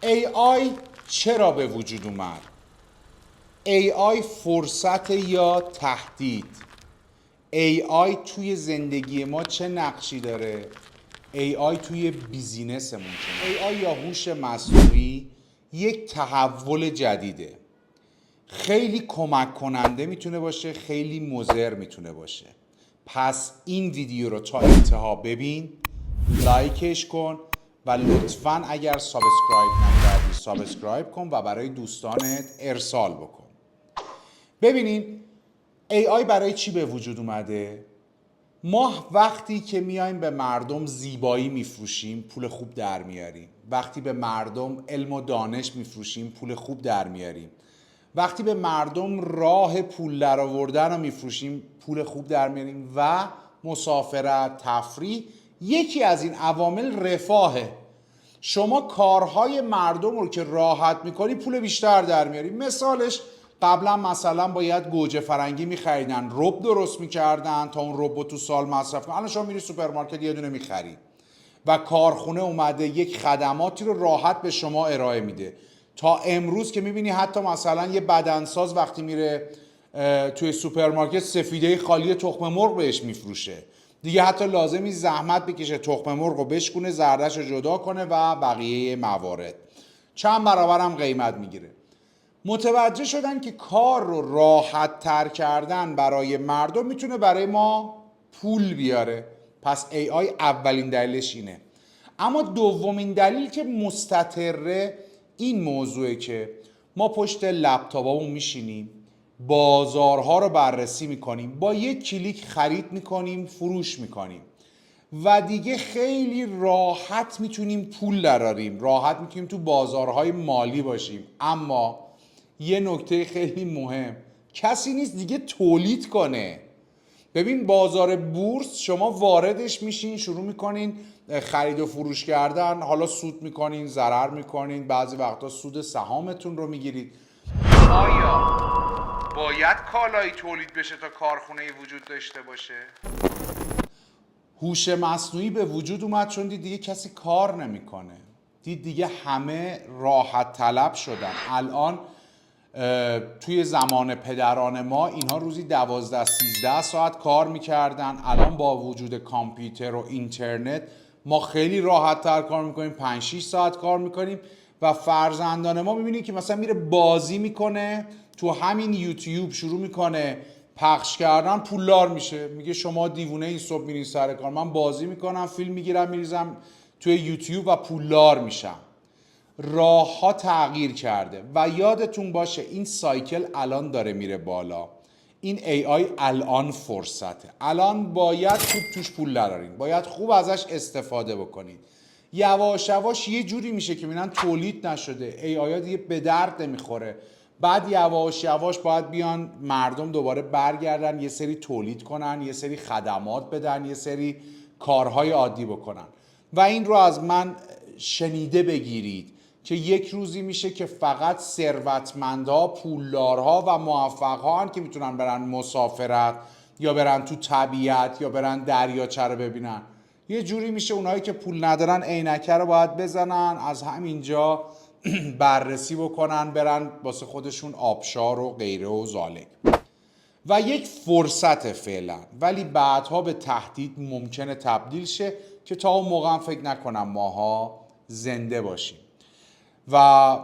AI چرا به وجود اومد؟ AI فرصت یا تهدید؟ AI توی زندگی ما چه نقشی داره؟ AI توی بیزینسمون چه؟ AI یا هوش مصنوعی یک تحول جدیده. خیلی کمک کننده میتونه باشه، خیلی مضر میتونه باشه. پس این ویدیو رو تا انتها ببین، لایکش کن و لطفاً اگر سابسکرایب نکردی سابسکرایب کن و برای دوستانت ارسال بکن. ببینین AI برای چی به وجود اومده؟ ما وقتی که میایم به مردم زیبایی میفروشیم پول خوب در میاریم. وقتی به مردم علم و دانش میفروشیم پول خوب در میاریم. وقتی به مردم راه پول در آوردن رو میفروشیم پول خوب در میاریم و مسافرت، تفریح. یکی از این عوامل رفاهه. شما کارهای مردم رو که راحت میکنی پول بیشتر در میاری. مثالش قبلا مثلا باید گوجه فرنگی میخریدن، رب درست میکردن تا اون رب تو سال مصرف کنن. الان شما میری سوپرمارکت یه دونه میخری و کارخونه اومده یک خدماتی رو راحت به شما ارائه میده. تا امروز که میبینی حتی مثلا یه بدنساز وقتی میره توی سوپرمارکت سفیده خالی تخم مرغ بهش میفروشه. دیگه حتی لازمی زحمت بکشه تخم مرغ رو بشکونه، زردش رو جدا کنه و بقیه موارد. چند برابر هم قیمت میگیره. متوجه شدن که کار رو راحت تر کردن برای مردم میتونه برای ما پول بیاره. پس AI اولین دلیلش اینه. اما دومین دلیل که مستتره این موضوعه که ما پشت لپتاپمون میشینیم، بازارها رو بررسی میکنیم، با یک کلیک خرید میکنیم، فروش میکنیم و دیگه خیلی راحت میتونیم پول دراریم، راحت میتونیم تو بازارهای مالی باشیم. اما یه نکته خیلی مهم، کسی نیست دیگه تولید کنه. ببین بازار بورس شما واردش میشین، شروع میکنین خرید و فروش کردن، حالا سود میکنین، ضرر میکنین، بعضی وقتا سود سهامتون رو میگیرید. آیا باید کالایی تولید بشه تا کارخونه وجود داشته باشه؟ هوش مصنوعی به وجود اومد چون دید دیگه کسی کار نمیکنه، دید دیگه همه راحت طلب شدن. الان توی زمان پدران ما اینها روزی 12-13 ساعت کار میکردن. الان با وجود کامپیوتر و اینترنت ما خیلی راحت تر کار میکنیم، 5-6 ساعت کار میکنیم. و فرزندان ما میبینید که مثلا میره بازی میکنه تو همین یوتیوب، شروع میکنه پخش کردن، پولدار میشه. میگه شما دیوونه این، صبح میرین سر کار، من بازی میکنم، فیلم میگیرم میریزم توی یوتیوب و پولدار میشم. راه ها تغییر کرده و یادتون باشه این سایکل الان داره میره بالا. این AI الان فرصته، الان باید خوب توش پول درارین، باید خوب ازش استفاده بکنید. یواش یواش یه جوری میشه که میبینن تولید نشده، AI ها دیگه به درد نمیخوره. بعد یواش یواش باید بیان مردم دوباره برگردن یه سری تولید کنن، یه سری خدمات بدن، یه سری کارهای عادی بکنن. و این رو از من شنیده بگیرید که یک روزی میشه که فقط ثروتمندها، پولدارها و موفقها هن که میتونن برن مسافرت یا برن تو طبیعت یا برن دریاچه رو ببینن. یه جوری میشه اونایی که پول ندارن عینکه رو باید بزنن، از همینجا بررسی بکنن، برن واسه خودشون آبشار و غیره و ذالک. و یک فرصت فعلا، ولی بعدها به تهدید ممکنه تبدیل شه که تا اون موقع فکر نکنم ماها زنده باشیم. و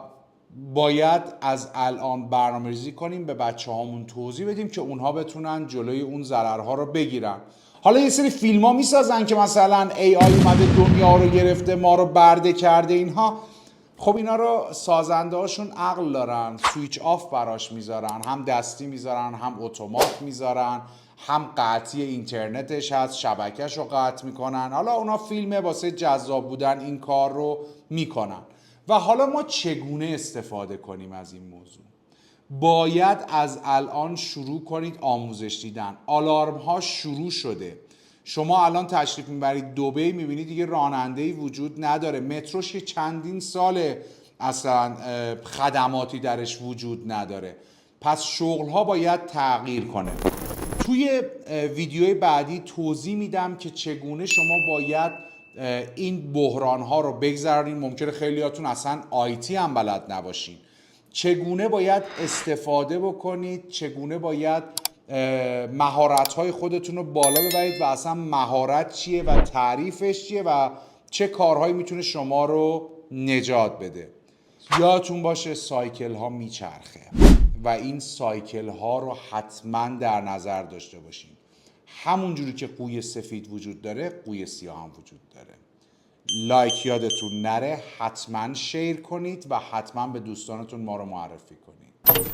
باید از الان برنامه‌ریزی کنیم، به بچه هامون توضیح بدیم که اونها بتونن جلوی اون ضررها رو بگیرن. حالا یه سری فیلم ها میسازن که مثلا AI اومده دنیا رو گرفته، ما رو برده کرده اینها. خب اینا رو سازنده هاشون عقل دارن، سویچ آف براش میذارن، هم دستی میذارن، هم اتومات میذارن، هم قطعی اینترنتش هست، شبکهش رو قطع میکنن. حالا اونا فیلمه واسه جذاب بودن این کار رو میکنن. و حالا ما چگونه استفاده کنیم از این موضوع؟ باید از الان شروع کنید آموزش دیدن. آلارم ها شروع شده. شما الان تشریف میبرید دبی، میبینید دیگه راننده‌ای وجود نداره. متروش که چندین ساله اصلا خدماتی درش وجود نداره. پس شغل ها باید تغییر کنه. توی ویدیوی بعدی توضیح میدم که چگونه شما باید این بحران ها رو بگذرانین. ممکنه خیلیاتون اصلا آیتی هم بلد نباشین. چگونه باید استفاده بکنید، چگونه باید مهارت های خودتون رو بالا ببرید و اصلا مهارت چیه و تعریفش چیه و چه کارهایی میتونه شما رو نجات بده. یادتون باشه سایکل ها میچرخه و این سایکل ها رو حتما در نظر داشته باشین. همون جوری که قوی سفید وجود داره، قوی سیاه هم وجود داره. لایک یادتون نره، حتما شیر کنید و حتما به دوستانتون ما رو معرفی کنید.